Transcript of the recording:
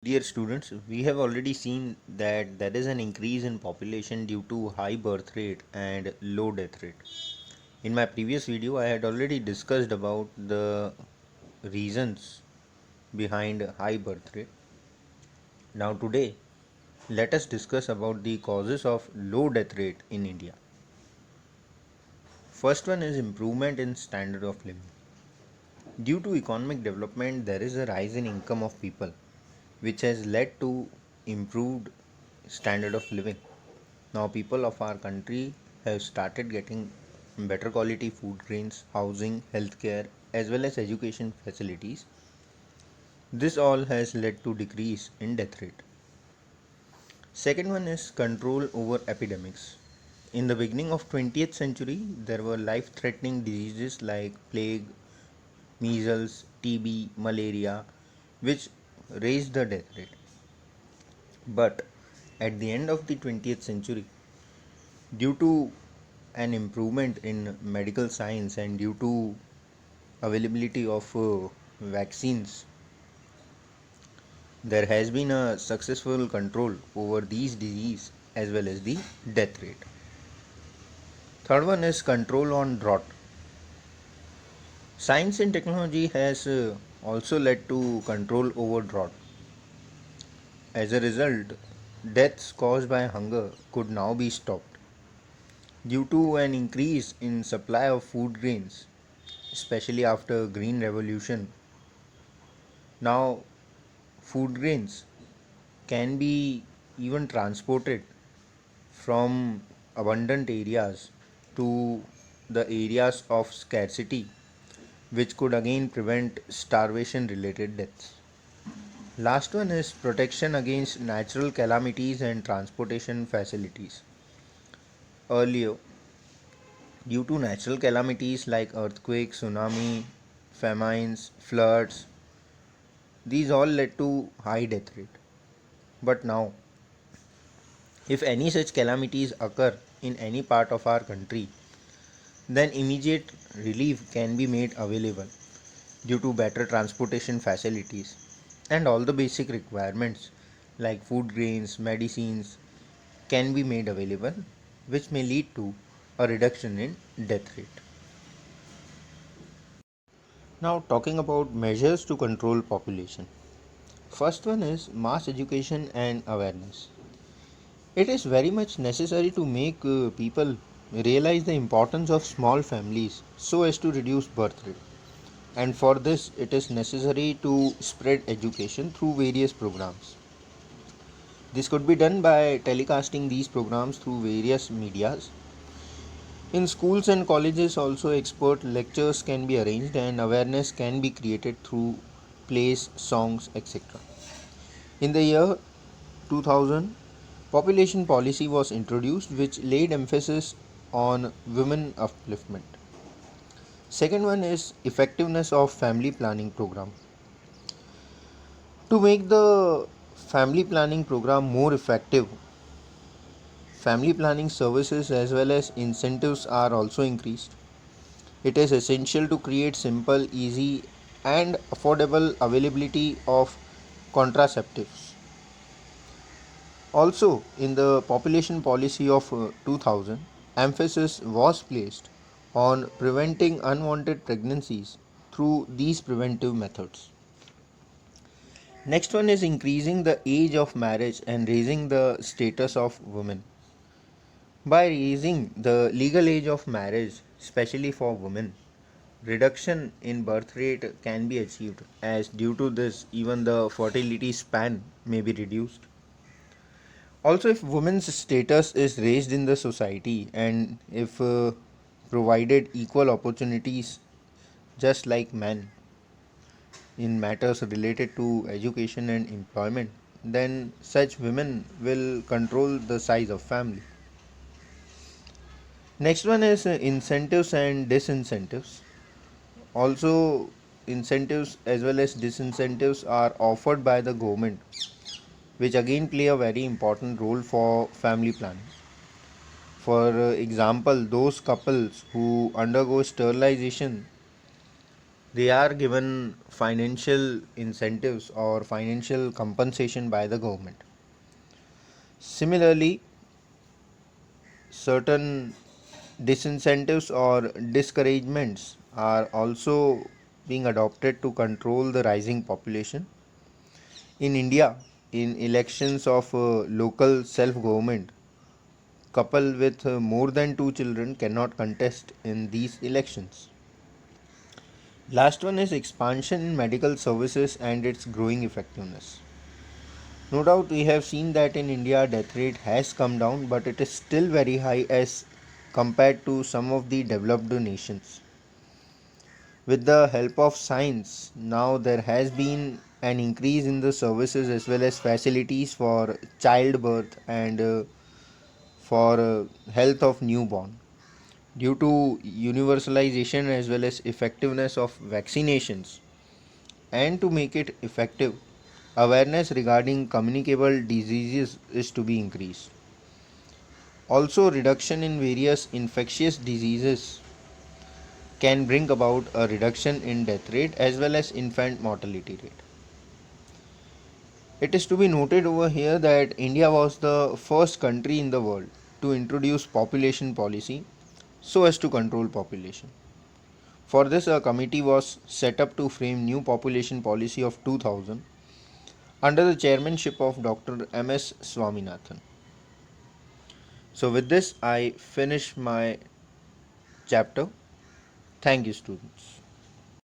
Dear students, we have already seen that there is an increase in population due to high birth rate and low death rate. In my previous video, I had already discussed about the reasons behind high birth rate. Now today, let us discuss about the causes of low death rate in India. First one is improvement in standard of living. Due to economic development, there is a rise in income of people, which has led to improved standard of living. Now people of our country have started getting better quality food grains, housing, healthcare, as well as education facilities. This all has led to decrease in death rate. Second one is control over epidemics. In the beginning of 20th century, there were life-threatening diseases like plague, measles, TB, malaria, which raised the death rate. But at the end of the 20th century, due to an improvement in medical science and due to availability of vaccines, there has been a successful control over these disease as well as the death rate. Third one is control on drought. Science and technology has also led to control over drought. As a result, deaths caused by hunger could now be stopped. Due to an increase in supply of food grains, especially after green revolution, now food grains can be even transported from abundant areas to the areas of scarcity, which could again prevent starvation related deaths. Last one is protection against natural calamities and transportation facilities. Earlier, due to natural calamities like earthquakes, tsunami, famines, floods, these all led to high death rate. But now, if any such calamities occur in any part of our country, then immediate relief can be made available due to better transportation facilities and all the basic requirements like food grains, medicines can be made available, which may lead to a reduction in death rate. Now, talking about measures to control population. First one is mass education and awareness. It is very much necessary to make people realize the importance of small families so as to reduce birth rate. And for this, it is necessary to spread education through various programs. This could be done by telecasting these programs through various medias. In schools and colleges, also expert lectures can be arranged and awareness can be created through plays, songs, etc. In the year 2000, population policy was introduced which laid emphasis on women upliftment. Second one is effectiveness of family planning program. To make the family planning program more effective, family planning services as well as incentives are also increased. It is essential to create simple, easy, and affordable availability of contraceptives. Also, in the population policy of 2000, emphasis was placed on preventing unwanted pregnancies through these preventive methods. Next one is increasing the age of marriage and raising the status of women. By raising the legal age of marriage, especially for women, reduction in birth rate can be achieved, as due to this, even the fertility span may be reduced. Also, if women's status is raised in the society and if provided equal opportunities just like men in matters related to education and employment, then such women will control the size of family. Next one is incentives and disincentives. Also, incentives as well as disincentives are offered by the government, which again play a very important role for family planning. For example, those couples who undergo sterilization They are given financial incentives or financial compensation by the government. Similarly, certain disincentives or discouragements are also being adopted to control the rising population. In India, in elections of local self government, couple with more than two children cannot contest in these elections. Last one is expansion in medical services and its growing effectiveness. No doubt we have seen that in India death rate has come down, but it is still very high as compared to some of the developed nations. With the help of science, now there has been an increase in the services as well as facilities for childbirth and for health of newborn. Due to universalization as well as effectiveness of vaccinations, and to make it effective, awareness regarding communicable diseases is to be increased. Also, reduction in various infectious diseases can bring about a reduction in death rate as well as infant mortality rate. It is to be noted over here that India was the first country in the world to introduce population policy so as to control population. For this, a committee was set up to frame new population policy of 2000 under the chairmanship of Dr. M.S. Swaminathan. So, with this, I finish my chapter. Thank you, students.